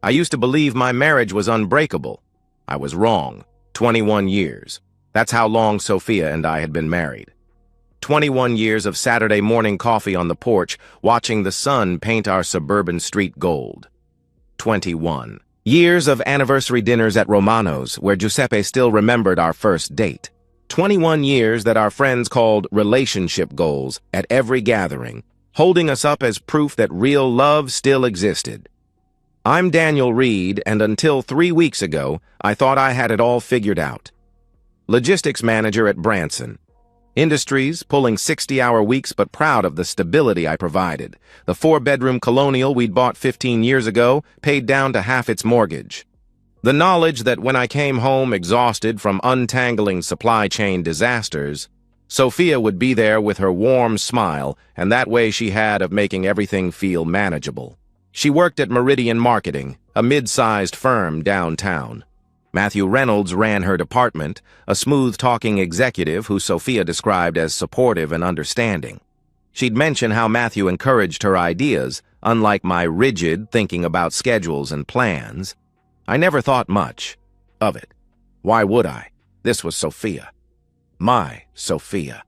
I used to believe my marriage was unbreakable. I was wrong. 21 years. That's how long Sophia and I had been married. 21 years of Saturday morning coffee on the porch, watching the sun paint our suburban street gold. 21 years of anniversary dinners at Romano's, where Giuseppe still remembered our first date. 21 years that our friends called relationship goals at every gathering, holding us up as proof that real love still existed. I'm Daniel Reed, and until 3 weeks ago, I thought I had it all figured out. Logistics manager at Branson. Industries, pulling 60-hour weeks but proud of the stability I provided. The 4-bedroom colonial we'd bought 15 years ago paid down to half its mortgage. The knowledge that when I came home exhausted from untangling supply chain disasters, Sophia would be there with her warm smile and that way she had of making everything feel manageable. She worked at Meridian Marketing, a mid-sized firm downtown. Matthew Reynolds ran her department, a smooth-talking executive who Sophia described as supportive and understanding. She'd mention how Matthew encouraged her ideas, unlike my rigid thinking about schedules and plans. I never thought much of it. Why would I? This was Sophia. My Sophia.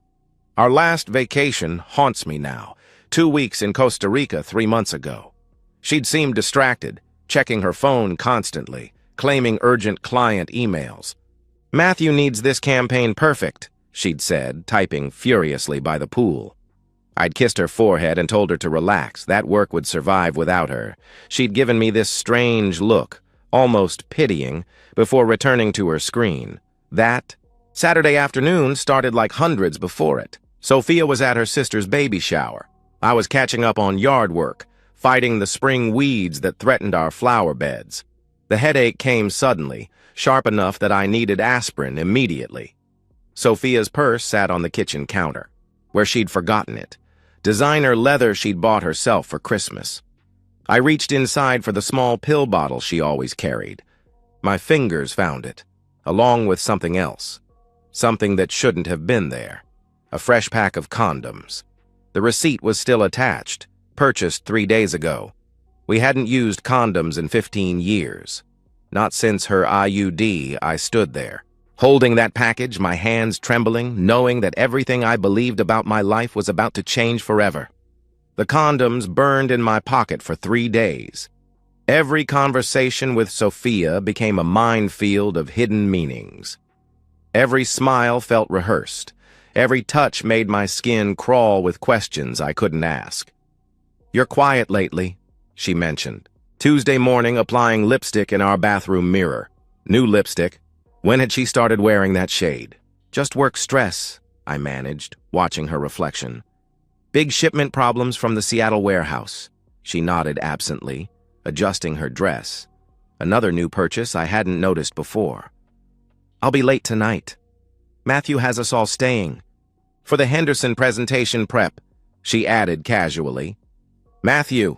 Our last vacation haunts me now. 2 weeks in Costa Rica 3 months ago. She'd seemed distracted, checking her phone constantly, claiming urgent client emails. Matthew needs this campaign perfect, she'd said, typing furiously by the pool. I'd kissed her forehead and told her to relax. That work would survive without her. She'd given me this strange look, almost pitying, before returning to her screen. That Saturday afternoon started like hundreds before it. Sophia was at her sister's baby shower. I was catching up on yard work, fighting the spring weeds that threatened our flower beds. The headache came suddenly, sharp enough that I needed aspirin immediately. Sophia's purse sat on the kitchen counter, where she'd forgotten it. Designer leather she'd bought herself for Christmas. I reached inside for the small pill bottle she always carried. My fingers found it, along with something else. Something that shouldn't have been there. A fresh pack of condoms. The receipt was still attached, purchased 3 days ago. We hadn't used condoms in 15 years. Not since her IUD. I stood there, holding that package, my hands trembling, knowing that everything I believed about my life was about to change forever. The condoms burned in my pocket for 3 days. Every conversation with Sophia became a minefield of hidden meanings. Every smile felt rehearsed. Every touch made my skin crawl with questions I couldn't ask. "You're quiet lately," she mentioned. Tuesday morning, applying lipstick in our bathroom mirror. New lipstick. When had she started wearing that shade? "Just work stress," I managed, watching her reflection. "Big shipment problems from the Seattle warehouse." She nodded absently, adjusting her dress. Another new purchase I hadn't noticed before. "I'll be late tonight. Matthew has us all staying. For the Henderson presentation prep," she added casually. Matthew.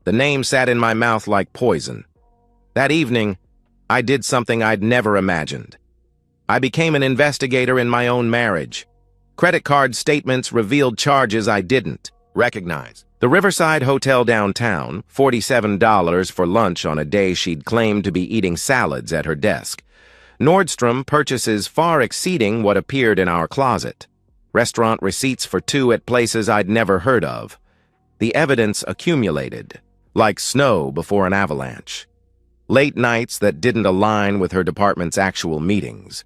The name sat in my mouth like poison. That evening, I did something I'd never imagined. I became an investigator in my own marriage. Credit card statements revealed charges I didn't recognize. The Riverside Hotel downtown, $47 for lunch on a day she'd claimed to be eating salads at her desk. Nordstrom purchases far exceeding what appeared in our closet. Restaurant receipts for 2 at places I'd never heard of. The evidence accumulated, like snow before an avalanche. Late nights that didn't align with her department's actual meetings.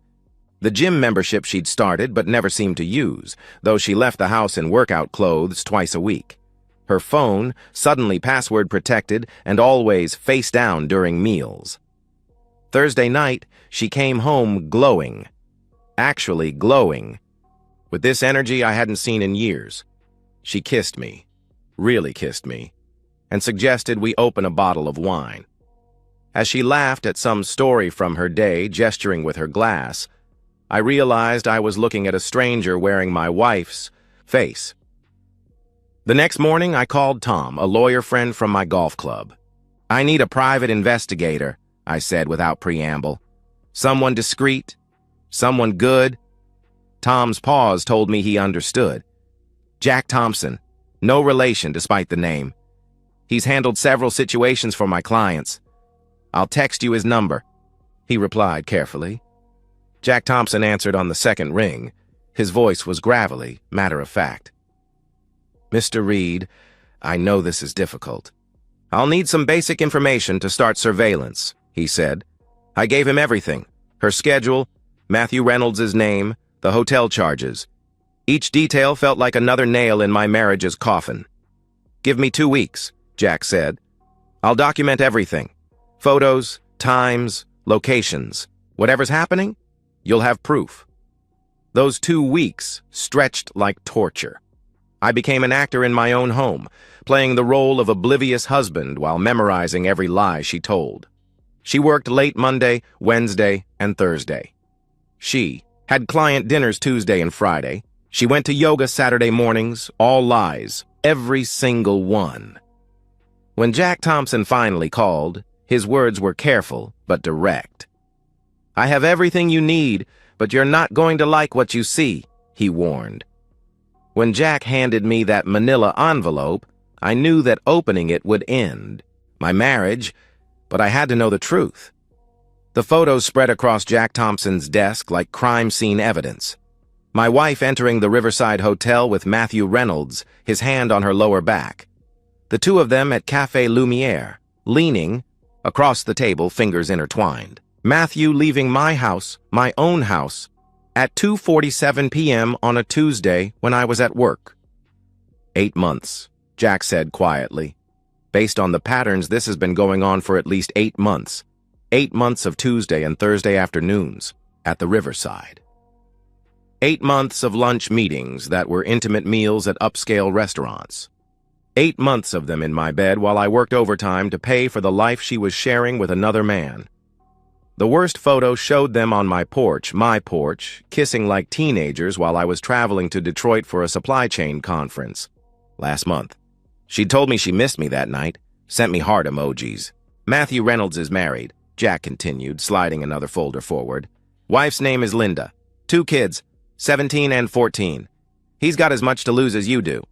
The gym membership she'd started but never seemed to use, though she left the house in workout clothes twice a week. Her phone, suddenly password protected and always face down during meals. Thursday night, she came home glowing. Actually glowing. With this energy I hadn't seen in years. She kissed me. Really kissed me, and suggested we open a bottle of wine. As she laughed at some story from her day, gesturing with her glass, I realized I was looking at a stranger wearing my wife's face. The next morning, I called Tom, a lawyer friend from my golf club. "I need a private investigator," I said without preamble. "Someone discreet, someone good." Tom's pause told me he understood. "Jack Thompson. No relation despite the name. He's handled several situations for my clients. I'll text you his number," he replied carefully. Jack Thompson answered on the second ring. His voice was gravelly, matter-of-fact. "Mr. Reed, I know this is difficult. I'll need some basic information to start surveillance," he said. I gave him everything: her schedule, Matthew Reynolds' name, the hotel charges. Each detail felt like another nail in my marriage's coffin. "Give me 2 weeks," Jack said. "I'll document everything. Photos, times, locations. Whatever's happening, you'll have proof." Those 2 weeks stretched like torture. I became an actor in my own home, playing the role of oblivious husband while memorizing every lie she told. She worked late Monday, Wednesday, and Thursday. She had client dinners Tuesday and Friday. She went to yoga Saturday mornings, all lies, every single one. When Jack Thompson finally called, his words were careful but direct. "I have everything you need, but you're not going to like what you see," he warned. When Jack handed me that manila envelope, I knew that opening it would end my marriage, but I had to know the truth. The photos spread across Jack Thompson's desk like crime scene evidence. My wife entering the Riverside Hotel with Matthew Reynolds, his hand on her lower back. The two of them at Café Lumière, leaning across the table, fingers intertwined. Matthew leaving my house, my own house, at 2:47 p.m. on a Tuesday when I was at work. 8 months, Jack said quietly. Based on the patterns, this has been going on for at least 8 months. 8 months of Tuesday and Thursday afternoons at the Riverside. 8 months of lunch meetings that were intimate meals at upscale restaurants. 8 months of them in my bed while I worked overtime to pay for the life she was sharing with another man. The worst photo showed them on my porch, kissing like teenagers while I was traveling to Detroit for a supply chain conference last month. She'd told me she missed me that night, sent me heart emojis. "Matthew Reynolds is married," Jack continued, sliding another folder forward. "Wife's name is Linda. 2 kids, 17 and 14. He's got as much to lose as you do."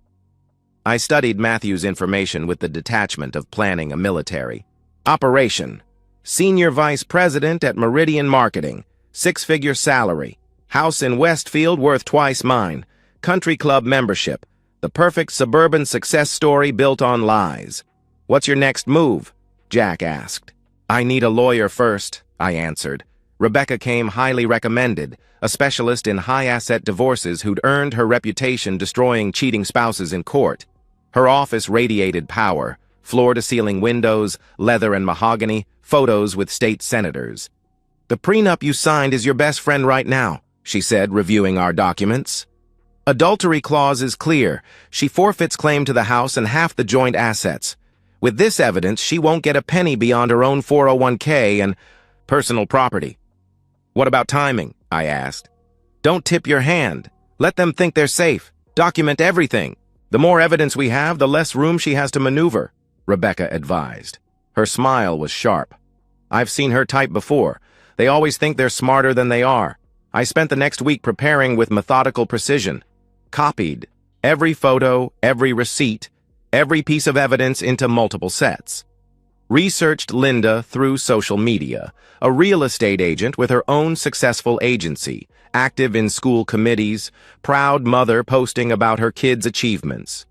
I studied Matthew's information with the detachment of planning a military operation. Senior Vice President at Meridian Marketing, 6-figure salary, house in Westfield worth twice mine, country club membership, the perfect suburban success story built on lies. "What's your next move?" Jack asked. "I need a lawyer first," I answered. Rebecca came highly recommended, a specialist in high-asset divorces who'd earned her reputation destroying cheating spouses in court. Her office radiated power, floor-to-ceiling windows, leather and mahogany, photos with state senators. "The prenup you signed is your best friend right now," she said, reviewing our documents. "Adultery clause is clear. She forfeits claim to the house and half the joint assets. With this evidence, she won't get a penny beyond her own 401k and personal property." "What about timing?" I asked. "Don't tip your hand. Let them think they're safe. Document everything. The more evidence we have, the less room she has to maneuver," Rebecca advised. Her smile was sharp. "I've seen her type before. They always think they're smarter than they are. I spent the next week preparing with methodical precision. Copied every photo, every receipt, every piece of evidence into multiple sets. Researched Linda through social media, a real estate agent with her own successful agency, active in school committees, proud mother posting about her kids' achievements.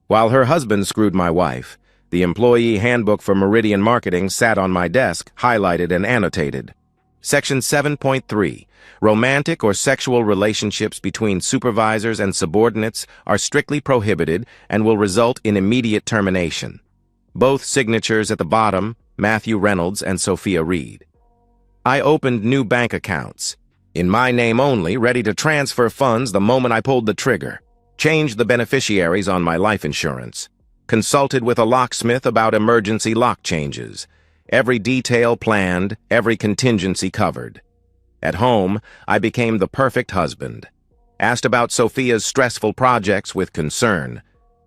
While her husband screwed my wife, the employee handbook for Meridian Marketing sat on my desk, highlighted and annotated. Section 7.3, romantic or sexual relationships between supervisors and subordinates are strictly prohibited and will result in immediate termination. Both signatures at the bottom, Matthew Reynolds and Sophia Reed. I opened new bank accounts, in my name only, ready to transfer funds the moment I pulled the trigger. Changed the beneficiaries on my life insurance. Consulted with a locksmith about emergency lock changes. Every detail planned, every contingency covered. At home, I became the perfect husband. Asked about Sophia's stressful projects with concern.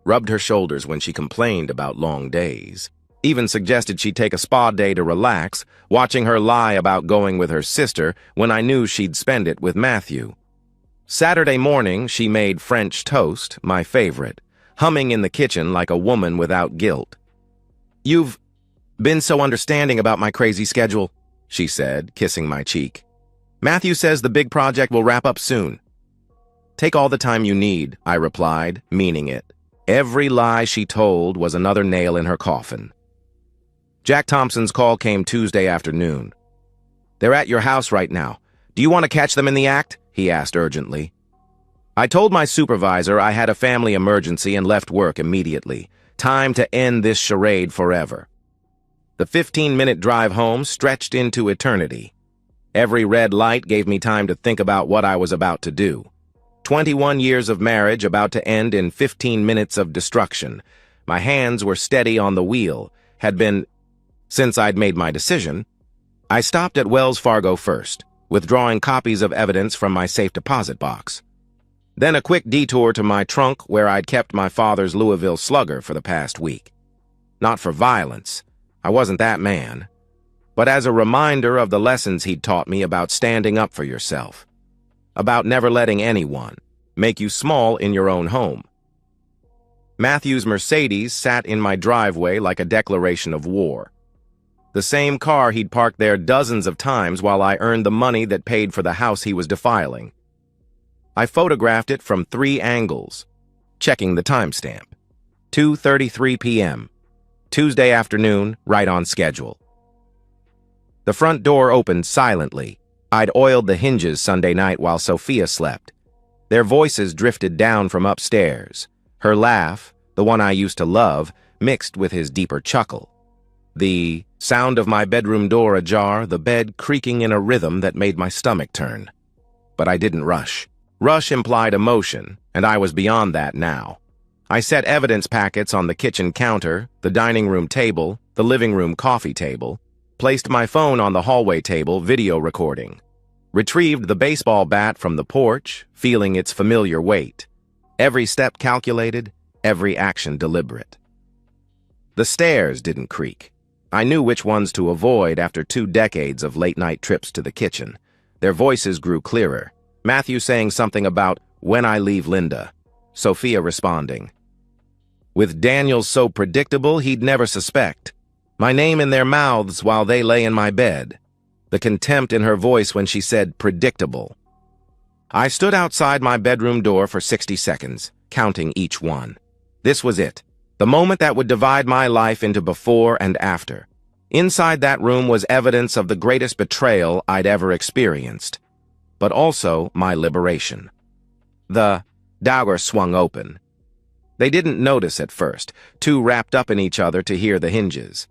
Rubbed her shoulders when she complained about long days. Even suggested she take a spa day to relax, watching her lie about going with her sister when I knew she'd spend it with Matthew. Saturday morning, she made French toast, my favorite, humming in the kitchen like a woman without guilt. Been so understanding about my crazy schedule, she said, kissing my cheek. Matthew says the big project will wrap up soon. Take all the time you need, I replied, meaning it. Every lie she told was another nail in her coffin. Jack Thompson's call came Tuesday afternoon. They're at your house right now. Do you want to catch them in the act? He asked urgently. I told my supervisor I had a family emergency and left work immediately. Time to end this charade forever. The 15-minute drive home stretched into eternity. Every red light gave me time to think about what I was about to do. 21 years of marriage about to end in 15 minutes of destruction. My hands were steady on the wheel, since I'd made my decision. I stopped at Wells Fargo first, withdrawing copies of evidence from my safe deposit box. Then a quick detour to my trunk where I'd kept my father's Louisville Slugger for the past week. Not for violence. I wasn't that man. But as a reminder of the lessons he'd taught me about standing up for yourself. About never letting anyone make you small in your own home. Matthew's Mercedes sat in my driveway like a declaration of war. The same car he'd parked there dozens of times while I earned the money that paid for the house he was defiling. I photographed it from 3 angles, checking the timestamp. 2:33 p.m. Tuesday afternoon, right on schedule. The front door opened silently. I'd oiled the hinges Sunday night while Sophia slept. Their voices drifted down from upstairs. Her laugh, the one I used to love, mixed with his deeper chuckle. The sound of my bedroom door ajar, the bed creaking in a rhythm that made my stomach turn. But I didn't rush. Rush implied emotion, and I was beyond that now. I set evidence packets on the kitchen counter, the dining room table, the living room coffee table, placed my phone on the hallway table, video recording, retrieved the baseball bat from the porch, feeling its familiar weight. Every step calculated, every action deliberate. The stairs didn't creak. I knew which ones to avoid after 2 decades of late-night trips to the kitchen. Their voices grew clearer. Matthew saying something about, "When I leave Linda." Sophia responding. With Daniel so predictable he'd never suspect. My name in their mouths while they lay in my bed. The contempt in her voice when she said predictable. I stood outside my bedroom door for 60 seconds, counting each one. This was it. The moment that would divide my life into before and after. Inside that room was evidence of the greatest betrayal I'd ever experienced. But also my liberation. The door swung open. They didn't notice at first, too wrapped up in each other to hear the hinges.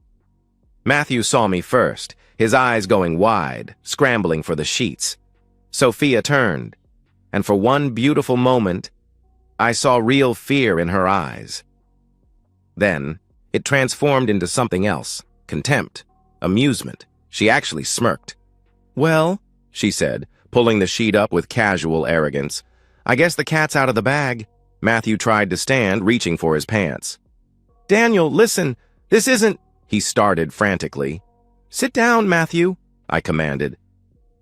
Matthew saw me first, his eyes going wide, scrambling for the sheets. Sophia turned, and for one beautiful moment, I saw real fear in her eyes. Then, it transformed into something else, contempt, amusement. She actually smirked. "Well," she said, pulling the sheet up with casual arrogance, "I guess the cat's out of the bag." Matthew tried to stand, reaching for his pants. "Daniel, listen, this isn't—" he started frantically. "Sit down, Matthew," I commanded.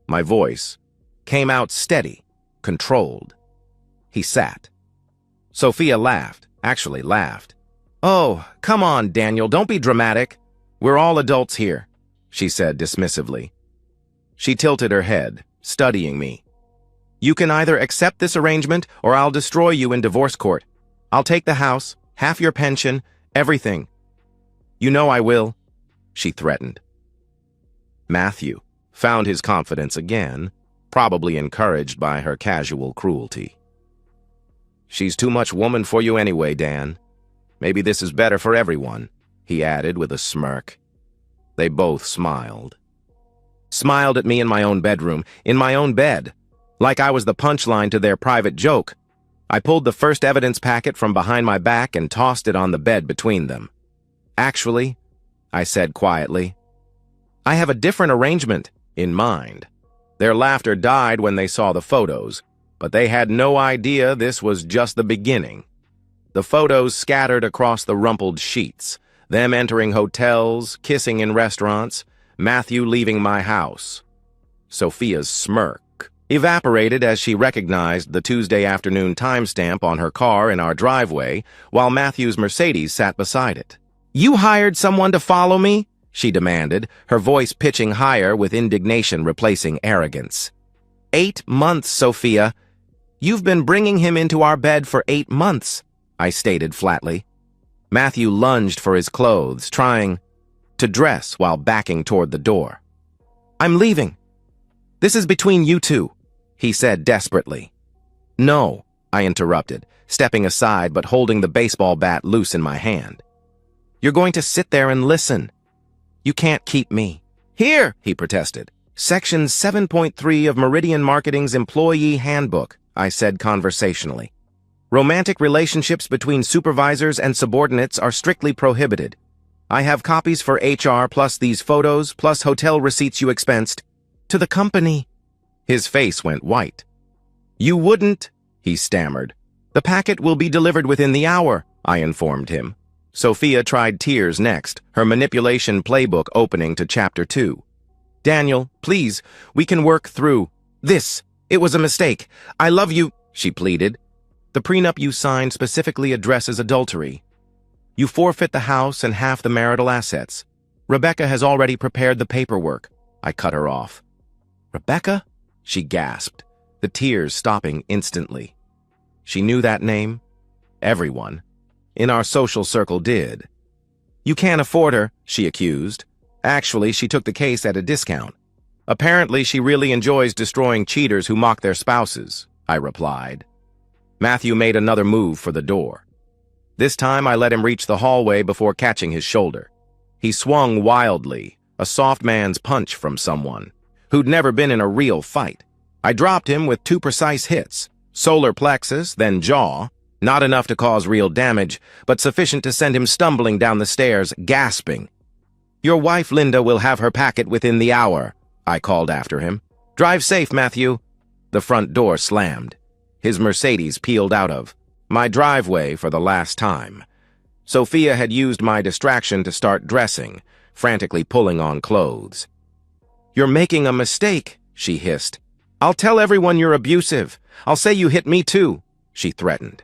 My voice came out steady, controlled. He sat. Sophia laughed, actually laughed. "Oh, come on, Daniel, don't be dramatic. We're all adults here," she said dismissively. She tilted her head, studying me. "You can either accept this arrangement or I'll destroy you in divorce court. I'll take the house, half your pension, everything. You know I will," she threatened. Matthew found his confidence again, probably encouraged by her casual cruelty. "She's too much woman for you anyway, Dan. Maybe this is better for everyone," he added with a smirk. They both smiled. Smiled at me in my own bedroom, in my own bed, like I was the punchline to their private joke. I pulled the first evidence packet from behind my back and tossed it on the bed between them. "Actually," I said quietly, "I have a different arrangement in mind." Their laughter died when they saw the photos, but they had no idea this was just the beginning. The photos scattered across the rumpled sheets, them entering hotels, kissing in restaurants, Matthew leaving my house. Sophia's smirk evaporated as she recognized the Tuesday afternoon timestamp on her car in our driveway, while Matthew's Mercedes sat beside it. "You hired someone to follow me?" she demanded, her voice pitching higher with indignation replacing arrogance. 8 months, Sophia. You've been bringing him into our bed for 8 months, I stated flatly. Matthew lunged for his clothes, trying to dress while backing toward the door. I'm leaving. This is between you two, he said desperately. No, I interrupted, stepping aside but holding the baseball bat loose in my hand. You're going to sit there and listen. You can't keep me. Here, he protested. Section 7.3 of Meridian Marketing's Employee Handbook, I said conversationally. Romantic relationships between supervisors and subordinates are strictly prohibited. I have copies for HR plus these photos plus hotel receipts you expensed to the company. His face went white. You wouldn't, he stammered. The packet will be delivered within the hour, I informed him. Sophia tried tears next, her manipulation playbook opening to Chapter 2. Daniel, please, we can work through this. It was a mistake. I love you, she pleaded. The prenup you signed specifically addresses adultery. You forfeit the house and half the marital assets. Rebecca has already prepared the paperwork. I cut her off. Rebecca? She gasped, the tears stopping instantly. She knew that name. Everyone in our social circle did. You can't afford her, she accused. Actually, she took the case at a discount. Apparently, she really enjoys destroying cheaters who mock their spouses, I replied. Matthew made another move for the door. This time, I let him reach the hallway before catching his shoulder. He swung wildly, a soft man's punch from someone who'd never been in a real fight. I dropped him with 2 precise hits, solar plexus, then jaw, not enough to cause real damage, but sufficient to send him stumbling down the stairs, gasping. Your wife, Linda, will have her packet within the hour, I called after him. Drive safe, Matthew. The front door slammed. His Mercedes peeled out of my driveway for the last time. Sophia had used my distraction to start dressing, frantically pulling on clothes. You're making a mistake, she hissed. I'll tell everyone you're abusive. I'll say you hit me too, she threatened.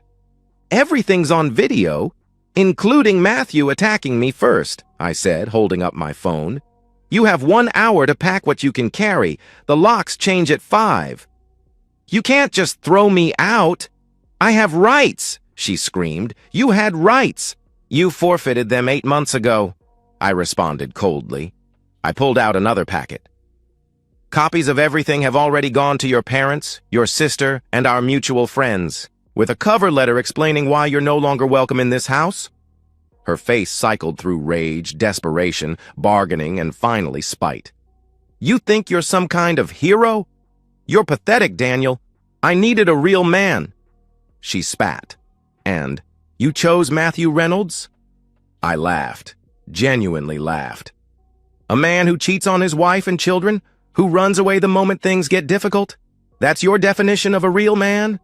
Everything's on video, including Matthew attacking me first, I said, holding up my phone. You have 1 hour to pack what you can carry. The locks change at 5. You can't just throw me out. I have rights, she screamed. You had rights. You forfeited them 8 months ago, I responded coldly. I pulled out another packet. Copies of everything have already gone to your parents, your sister, and our mutual friends, with a cover letter explaining why you're no longer welcome in this house. Her face cycled through rage, desperation, bargaining, and finally spite. You think you're some kind of hero? You're pathetic, Daniel. I needed a real man. She spat. And, you chose Matthew Reynolds? I laughed, genuinely laughed. A man who cheats on his wife and children? Who runs away the moment things get difficult? That's your definition of a real man?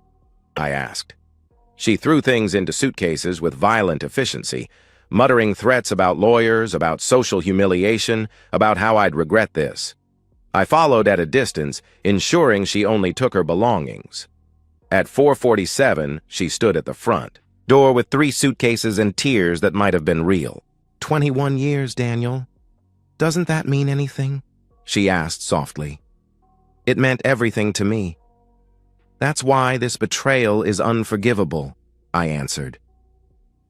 I asked. She threw things into suitcases with violent efficiency, muttering threats about lawyers, about social humiliation, about how I'd regret this. I followed at a distance, ensuring she only took her belongings. At 4:47, she stood at the front, door with 3 suitcases and tears that might have been real. 21 years, Daniel. Doesn't that mean anything? She asked softly. It meant everything to me. That's why this betrayal is unforgivable, I answered.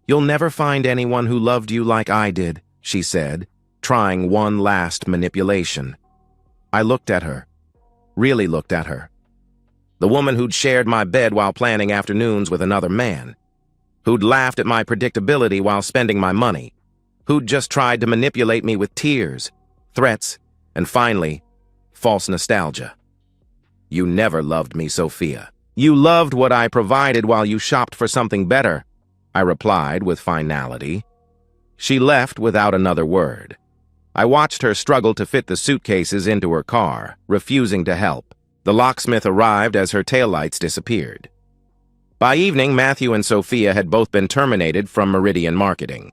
You'll never find anyone who loved you like I did, she said, trying one last manipulation. I looked at her, really looked at her. The woman who'd shared my bed while planning afternoons with another man, who'd laughed at my predictability while spending my money, who'd just tried to manipulate me with tears, threats, and finally, false nostalgia. You never loved me, Sophia. You loved what I provided while you shopped for something better, I replied with finality. She left without another word. I watched her struggle to fit the suitcases into her car, refusing to help. The locksmith arrived as her taillights disappeared. By evening, Matthew and Sophia had both been terminated from Meridian Marketing.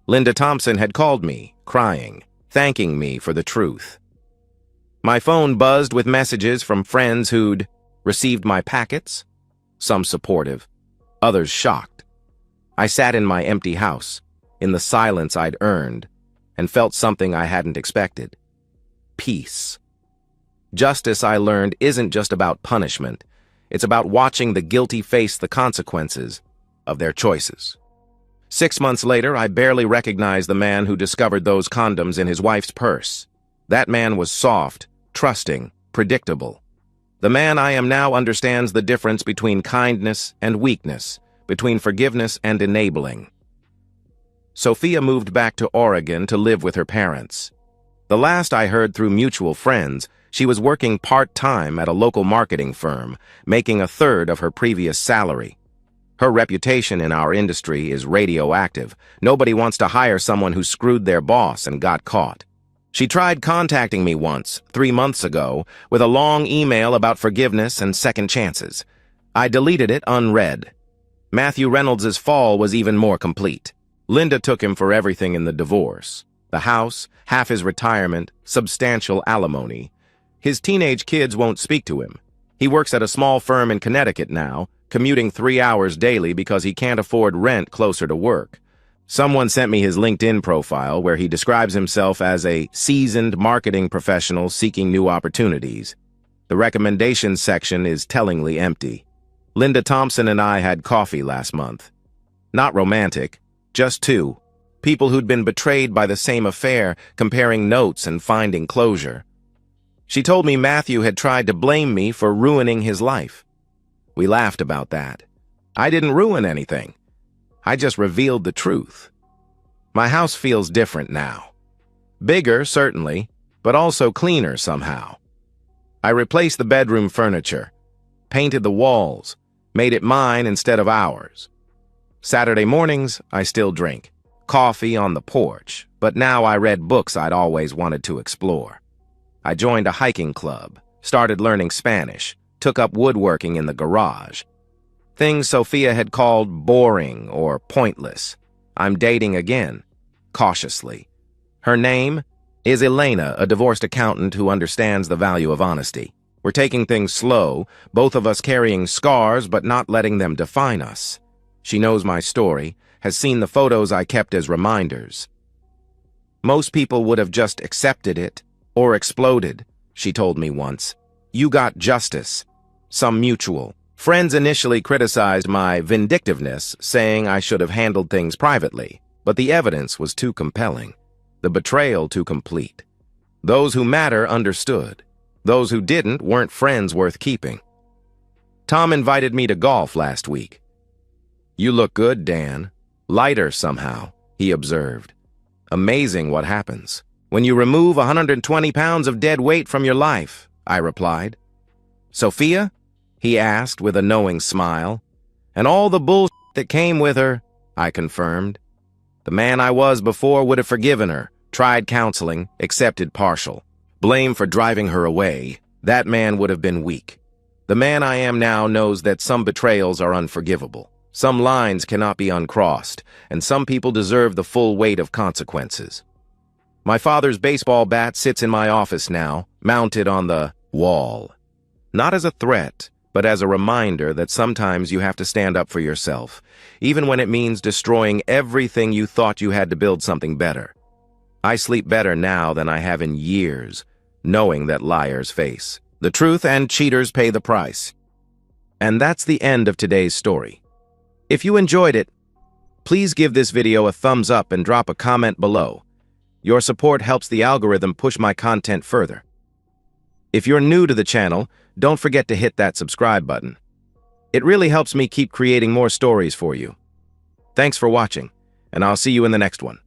Linda Thompson had called me, crying, thanking me for the truth. My phone buzzed with messages from friends who'd received my packets, some supportive, others shocked. I sat in my empty house, in the silence I'd earned, and felt something I hadn't expected. Peace. Justice, I learned, isn't just about punishment. It's about watching the guilty face the consequences of their choices. 6 months later, I barely recognized the man who discovered those condoms in his wife's purse. That man was soft, trusting, predictable. The man I am now understands the difference between kindness and weakness, between forgiveness and enabling. Sophia moved back to Oregon to live with her parents. The last I heard through mutual friends, she was working part-time at a local marketing firm, making a third of her previous salary. Her reputation in our industry is radioactive. Nobody wants to hire someone who screwed their boss and got caught. She tried contacting me once, 3 months ago, with a long email about forgiveness and second chances. I deleted it unread. Matthew Reynolds' fall was even more complete. Linda took him for everything in the divorce. The house, half his retirement, substantial alimony. His teenage kids won't speak to him. He works at a small firm in Connecticut now, commuting 3 hours daily because he can't afford rent closer to work. Someone sent me his LinkedIn profile where he describes himself as a seasoned marketing professional seeking new opportunities. The recommendations section is tellingly empty. Linda Thompson and I had coffee last month. Not romantic, just two. People who'd been betrayed by the same affair, comparing notes and finding closure. She told me Matthew had tried to blame me for ruining his life. We laughed about that. I didn't ruin anything. I just revealed the truth. My house feels different now. Bigger, certainly, but also cleaner somehow. I replaced the bedroom furniture, painted the walls, made it mine instead of ours. Saturday mornings, I still drink. Coffee on the porch, but now I read books I'd always wanted to explore. I joined a hiking club, started learning Spanish, took up woodworking in the garage. Things Sophia had called boring or pointless. I'm dating again, cautiously. Her name is Elena, a divorced accountant who understands the value of honesty. We're taking things slow, both of us carrying scars but not letting them define us. She knows my story, has seen the photos I kept as reminders. Most people would have just accepted it or exploded, she told me once. You got justice, some mutual. Friends initially criticized my vindictiveness, saying I should have handled things privately, but the evidence was too compelling, the betrayal too complete. Those who matter understood. Those who didn't weren't friends worth keeping. Tom invited me to golf last week. You look good, Dan. Lighter somehow, he observed. Amazing what happens when you remove 120 pounds of dead weight from your life, I replied. Sophia? He asked with a knowing smile. And all the bullshit that came with her, I confirmed. The man I was before would have forgiven her, tried counseling, accepted partial. Blame for driving her away, that man would have been weak. The man I am now knows that some betrayals are unforgivable. Some lines cannot be uncrossed, and some people deserve the full weight of consequences. My father's baseball bat sits in my office now, mounted on the wall. Not as a threat, but as a reminder that sometimes you have to stand up for yourself, even when it means destroying everything you thought you had to build something better. I sleep better now than I have in years, knowing that liars face the truth and cheaters pay the price. And that's the end of today's story. If you enjoyed it, please give this video a thumbs up and drop a comment below. Your support helps the algorithm push my content further. If you're new to the channel, don't forget to hit that subscribe button. It really helps me keep creating more stories for you. Thanks for watching, and I'll see you in the next one.